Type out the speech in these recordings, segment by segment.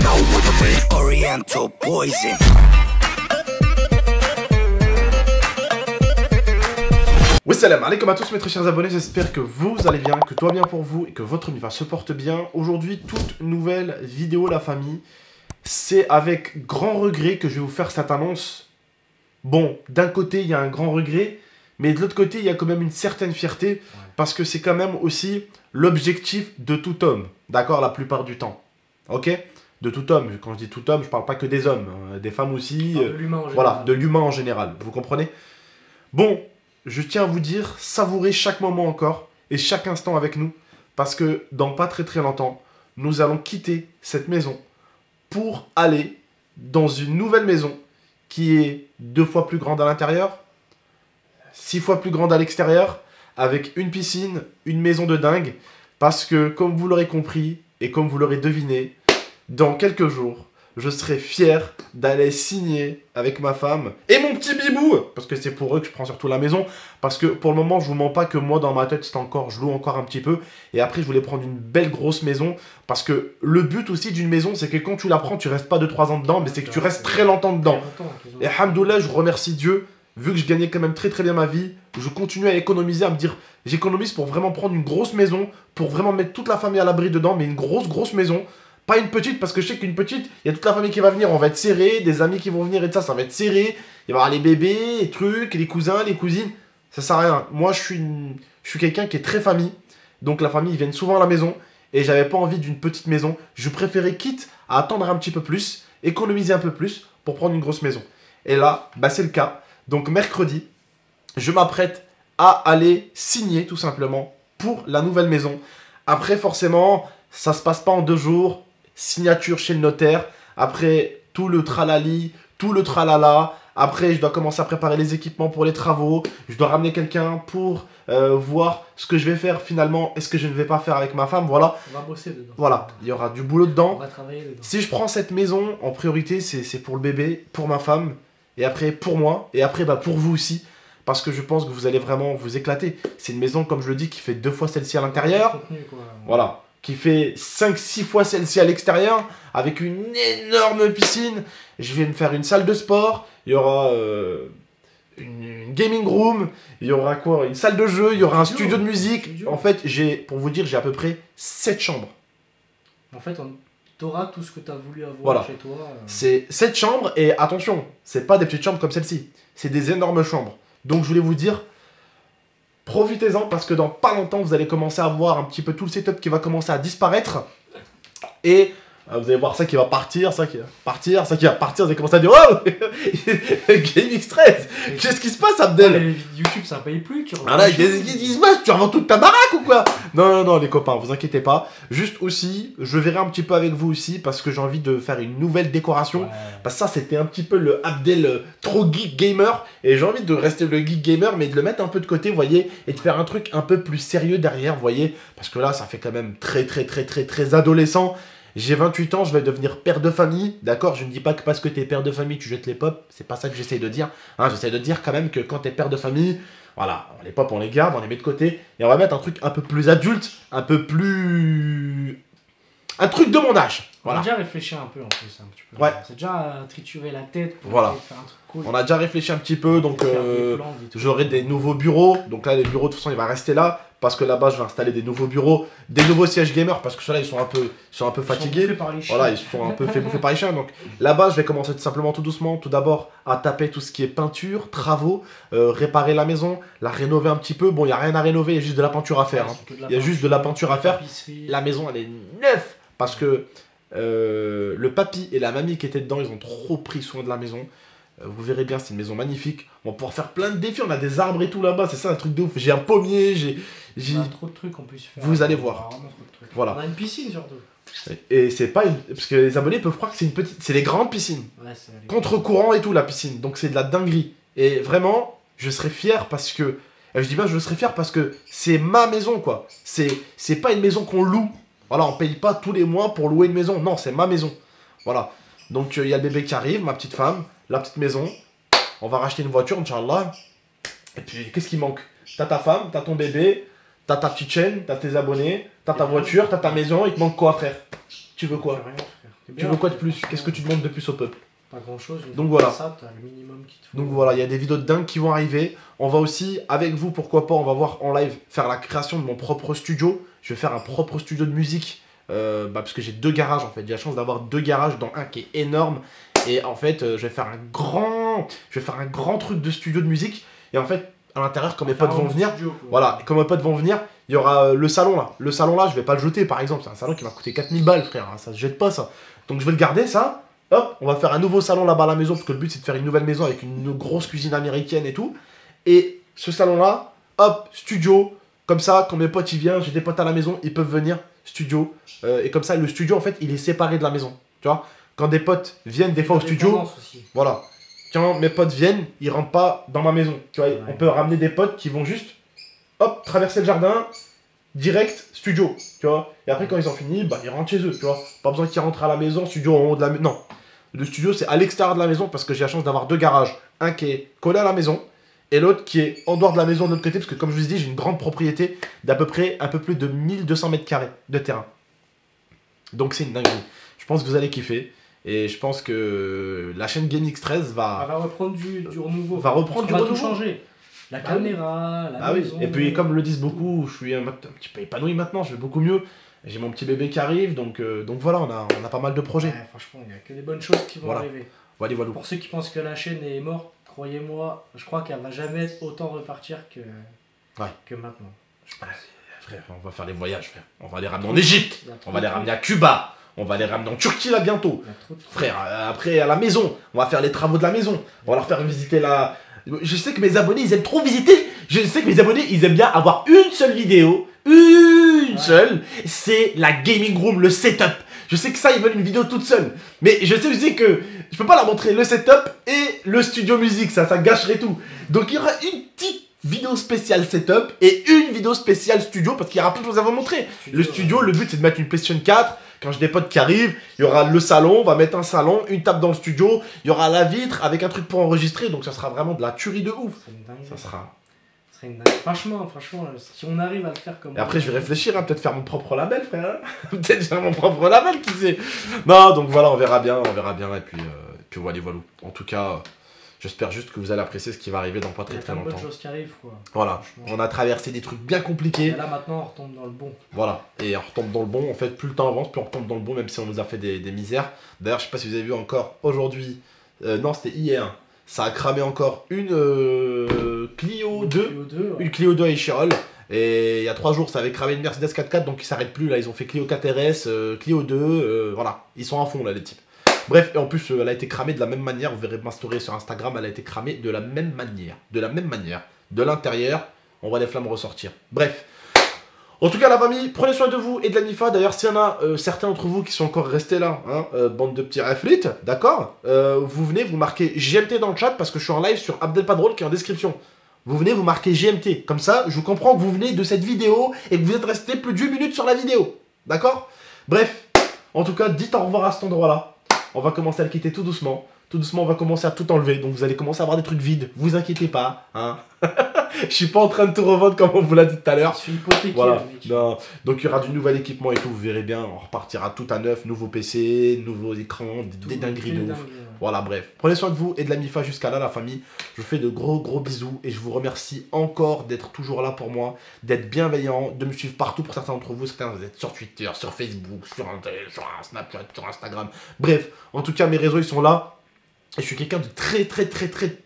know we're the main Oriental poison. Oui, salam alaikum à tous mes très chers abonnés, j'espère que vous allez bien, que tout va bien pour vous et que votre univers se porte bien. Aujourd'hui, toute nouvelle vidéo la famille. C'est avec grand regret que je vais vous faire cette annonce. Bon, d'un côté, il y a un grand regret, mais de l'autre côté, il y a quand même une certaine fierté, parce que c'est quand même aussi l'objectif de tout homme, d'accord, la plupart du temps. Ok? De tout homme, quand je dis tout homme, je parle pas que des hommes, hein, des femmes aussi, de l'humain en général. Voilà, de l'humain en général, vous comprenez? Bon, je tiens à vous dire, savourez chaque moment encore, et chaque instant avec nous, parce que dans pas très longtemps, nous allons quitter cette maison, pour aller dans une nouvelle maison, qui est 2 fois plus grande à l'intérieur, 6 fois plus grande à l'extérieur, avec une piscine, une maison de dingue, parce que, comme vous l'aurez compris, et comme vous l'aurez deviné, dans quelques jours, je serai fier d'aller signer avec ma femme et mon petit bibou, parce que c'est pour eux que je prends surtout la maison, parce que pour le moment, je vous mens pas que moi, dans ma tête, c'est encore, je loue encore un petit peu, et après, je voulais prendre une belle grosse maison, parce que le but aussi d'une maison, c'est que quand tu la prends, tu restes pas 2-3 ans dedans, mais c'est que tu restes très longtemps dedans. Et alhamdoulilah, je remercie Dieu, vu que je gagnais quand même très bien ma vie, je continue à économiser, à me dire, j'économise pour vraiment prendre une grosse maison, pour vraiment mettre toute la famille à l'abri dedans, mais une grosse maison. Pas une petite, parce que je sais qu'une petite, il y a toute la famille qui va venir, on va être serré, des amis qui vont venir et ça va être serré. Il va y avoir les bébés, les trucs, les cousins, les cousines. Ça sert à rien. Moi, je suis quelqu'un qui est très famille. Donc la famille, ils viennent souvent à la maison. Et j'avais pas envie d'une petite maison. Je préférais, quitte à attendre un petit peu plus, économiser un peu plus pour prendre une grosse maison. Et là, bah, c'est le cas. Donc mercredi, je m'apprête à aller signer tout simplement pour la nouvelle maison. Après, forcément, ça se passe pas en 2 jours. Signature chez le notaire, après tout le tralali, tout le tralala, après je dois commencer à préparer les équipements pour les travaux, je dois ramener quelqu'un pour voir ce que je vais faire finalement, est-ce que je ne vais pas faire avec ma femme, voilà. On va bosser dedans. Voilà, il y aura du boulot dedans. On va travailler dedans. Si je prends cette maison, en priorité, c'est pour le bébé, pour ma femme, et après pour moi, et après bah, pour vous aussi, parce que je pense que vous allez vraiment vous éclater. C'est une maison, comme je le dis, qui fait 2 fois celle-ci à l'intérieur, voilà. Qui fait 5-6 fois celle-ci à l'extérieur, avec une énorme piscine. Je vais me faire une salle de sport, il y aura une gaming room, il y aura quoi, une salle de jeu, il y aura un studio de musique. En fait, pour vous dire, j'ai à peu près 7 chambres. En fait, t'auras tout ce que tu as voulu avoir voilà. Chez toi. C'est 7 chambres, et attention, c'est pas des petites chambres comme celle-ci, c'est des énormes chambres. Donc je voulais vous dire, profitez-en, parce que dans pas longtemps, vous allez commencer à voir un petit peu tout le setup qui va commencer à disparaître. Et vous allez voir ça qui va partir, ça qui va partir, ça qui va partir. Vous allez commencer à dire, oh, Gaming Stress, qu'est-ce qui se passe, Abdel? YouTube, ça paye plus. Qu'est-ce qui se passe? Tu revends toute ta baraque ou quoi? Non, les copains, vous inquiétez pas. Juste aussi, je verrai un petit peu avec vous aussi, parce que j'ai envie de faire une nouvelle décoration. Ouais. Parce que ça, c'était un petit peu le Abdel trop geek gamer. Et j'ai envie de rester le geek gamer, mais de le mettre un peu de côté, vous voyez, et de faire un truc un peu plus sérieux derrière, vous voyez. Parce que là, ça fait quand même très adolescent. J'ai 28 ans, je vais devenir père de famille, d'accord? Je ne dis pas que parce que t'es père de famille, tu jettes les pop, c'est pas ça que j'essaye de dire. Hein, j'essaye de dire quand même que quand t'es père de famille, voilà, les pop on les garde, on les met de côté, et on va mettre un truc un peu plus adulte, un peu plus... un truc de mon âge. Voilà. On a déjà réfléchi un peu en plus. Un petit peu. Ouais. C'est déjà trituré la tête pour voilà. faire un truc cool. On a déjà réfléchi un petit peu, donc j'aurai des nouveaux bureaux. Donc là, les bureaux, de toute façon, il va rester là. Parce que là-bas, je vais installer des nouveaux bureaux, des nouveaux sièges gamers. Parce que ceux-là, ils sont un peu fatigués. Voilà, ils sont un peu fait bouffer par les chiens. Donc là-bas, je vais commencer tout simplement tout doucement. Tout d'abord, à taper tout ce qui est peinture, travaux, réparer la maison, la rénover un petit peu. Bon, il n'y a rien à rénover, il y a juste de la peinture à faire. Il y a juste de la peinture à faire. La maison, elle est neuve. Parce que le papy et la mamie qui étaient dedans, ils ont trop pris soin de la maison. Vous verrez bien, c'est une maison magnifique. On va pouvoir faire plein de défis. On a des arbres et tout là-bas. C'est ça un truc de ouf. J'ai un pommier. On a trop de trucs qu'on peut se faire. Vous allez voir. Voilà. On a une piscine surtout. Et c'est pas une... Parce que les abonnés peuvent croire que c'est une petite... C'est les grandes piscines. Ouais, contre-courant et tout, la piscine. Donc c'est de la dinguerie. Et vraiment, je serais fier parce que... Je dis bien je serais fier parce que c'est ma maison, quoi. C'est pas une maison qu'on loue. Voilà, on paye pas tous les mois pour louer une maison. Non, c'est ma maison. Voilà. Donc il y a le bébé qui arrive, ma petite femme, la petite maison. On va racheter une voiture, Inch'Allah. Et puis, qu'est-ce qui manque? T'as ta femme, t'as ton bébé, t'as ta petite chaîne, t'as tes abonnés, t'as ta voiture, t'as ta maison. Il te manque quoi, frère? Tu veux quoi? Tu veux quoi de plus? Qu'est-ce que tu demandes de plus au peuple? Pas grand chose. Donc voilà. Ça, t'as le minimum qu'il te faut. Donc voilà, il y a des vidéos de dingue qui vont arriver. On va aussi, avec vous, pourquoi pas, on va voir en live, faire la création de mon propre studio. Je vais faire un propre studio de musique. Parce que j'ai 2 garages en fait. J'ai la chance d'avoir 2 garages, dans un qui est énorme. Et en fait, je vais faire un grand truc de studio de musique. Et en fait, à l'intérieur, quand mes potes vont venir, voilà, quand mes potes vont venir, il y aura le salon là. Le salon là, je vais pas le jeter par exemple. C'est un salon qui va coûter 4000 balles, frère. Ça se jette pas ça. Donc je vais le garder ça. Hop, on va faire un nouveau salon là-bas à la maison. Parce que le but c'est de faire une nouvelle maison avec une grosse cuisine américaine et tout. Et ce salon là, hop, studio. Comme ça, quand mes potes ils viennent, j'ai des potes à la maison, ils peuvent venir, studio. Et comme ça, le studio en fait, il est séparé de la maison. Tu vois, quand des potes viennent des fois au studio, voilà. Quand mes potes viennent, ils rentrent pas dans ma maison. Tu vois, ouais. On peut ramener des potes qui vont juste, hop, traverser le jardin, direct, studio. Tu vois, et après quand ils ont fini, bah ils rentrent chez eux. Tu vois, pas besoin qu'ils rentrent à la maison, studio en haut de la maison. Non, le studio c'est à l'extérieur de la maison parce que j'ai la chance d'avoir 2 garages. Un qui est collé à la maison et l'autre qui est en dehors de la maison de l'autre côté. Parce que comme je vous ai dit, j'ai une grande propriété d'à peu près un peu plus de 1200 mètres carrés de terrain. Donc c'est une dinguerie. Je pense que vous allez kiffer. Et je pense que la chaîne GameX13 va reprendre du renouveau. Va reprendre du renouveau. Tout changer. La caméra, la maison. Oui. Et puis comme le disent beaucoup, je suis un petit peu épanoui maintenant, je vais beaucoup mieux. J'ai mon petit bébé qui arrive, donc voilà, on a pas mal de projets. Ouais, franchement, il n'y a que des bonnes choses qui vont arriver. Voilà. Pour ceux qui pensent que la chaîne est morte, croyez-moi, je crois qu'elle va jamais autant repartir que maintenant. Frère, on va faire les voyages, frère. On va les ramener en Égypte, on va les ramener à Cuba. On va les ramener en Turquie là bientôt. Frère, après à la maison, on va faire les travaux de la maison. On va leur faire visiter la... Je sais que mes abonnés, ils aiment trop visiter. Je sais que mes abonnés, ils aiment bien avoir une seule vidéo. Une seule. C'est la gaming room, le setup. Je sais que ça, ils veulent une vidéo toute seule. Mais je sais aussi que je peux pas leur montrer le setup et le studio musique. Ça gâcherait tout. Donc il y aura une petite vidéo spéciale setup et une vidéo spéciale studio parce qu'il y aura plein de choses à vous montrer. Le studio, le but, c'est de mettre une PlayStation 4. Quand j'ai des potes qui arrivent, il y aura le salon, on va mettre un salon, une table dans le studio, il y aura la vitre avec un truc pour enregistrer, donc ça sera vraiment de la tuerie de ouf. Ça sera une dingue. Franchement, si on arrive à le faire comme... Et après, je vais réfléchir à peut-être faire mon propre label, frère. Peut-être faire mon propre label, qui sait. Non, donc voilà, on verra bien, et puis voilà. En tout cas... J'espère juste que vous allez apprécier ce qui va arriver dans pas très longtemps. Il y a plein de bonnes choses qui arrivent, quoi. Voilà, on a traversé des trucs bien compliqués. Et là, maintenant, on retombe dans le bon. Voilà, et on retombe dans le bon. En fait, plus le temps avance, plus on retombe dans le bon, même si on nous a fait des misères. D'ailleurs, je sais pas si vous avez vu encore aujourd'hui. Non, c'était hier. Ça a cramé encore une Clio 2. Une Clio 2 à Échirol. Et il y a 3 jours, ça avait cramé une Mercedes 4x4, donc ils s'arrêtent plus. Là, ils ont fait Clio 4 RS, Clio 2. Voilà, ils sont à fond, là, les types. Bref, et en plus, elle a été cramée de la même manière. Vous verrez ma story sur Instagram, elle a été cramée de la même manière. De l'intérieur, on voit les flammes ressortir. Bref. En tout cas, la famille, prenez soin de vous et de la Nifa. D'ailleurs, s'il y en a certains d'entre vous qui sont encore restés là, hein, bande de petits reflites, d'accord, vous venez, vous marquez GMT dans le chat parce que je suis en live sur Abdelpadrol qui est en description. Vous venez, vous marquez GMT. Comme ça, je comprends que vous venez de cette vidéo et que vous êtes resté plus de 8 minutes sur la vidéo. D'accord? Bref, en tout cas, dites au revoir à cet endroit-là. On va commencer à le quitter tout doucement. Tout doucement, on va commencer à tout enlever. Donc vous allez commencer à avoir des trucs vides. Vous inquiétez pas. Hein. Je suis pas en train de tout revendre comme on vous l'a dit tout à l'heure. Je suis hypothéqué. Voilà. Non. Donc il y aura du nouvel équipement et tout. Vous verrez bien. On repartira tout à neuf. Nouveau PC, nouveaux écrans, des dingueries de ouf. Voilà, bref. Prenez soin de vous et de la Mifa jusqu'à là, la famille. Je vous fais de gros bisous. Et je vous remercie encore d'être toujours là pour moi. D'être bienveillant. De me suivre partout pour certains d'entre vous. Certains, vous êtes sur Twitter, sur Facebook, sur Snapchat, sur Instagram. Bref. En tout cas, mes réseaux, ils sont là. Et je suis quelqu'un de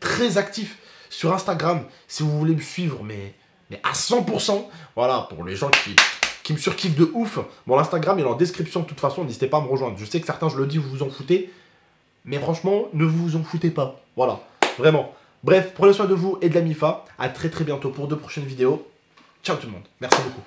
très actif sur Instagram. Si vous voulez me suivre, mais à 100%. Voilà, pour les gens qui me surkiffent de ouf. Bon, l'Instagram, il est en description de toute façon. N'hésitez pas à me rejoindre. Je sais que certains, je le dis, vous vous en foutez. Mais franchement, ne vous en foutez pas. Voilà, vraiment. Bref, prenez soin de vous et de la Mifa. À très bientôt pour de prochaines vidéos. Ciao tout le monde. Merci beaucoup.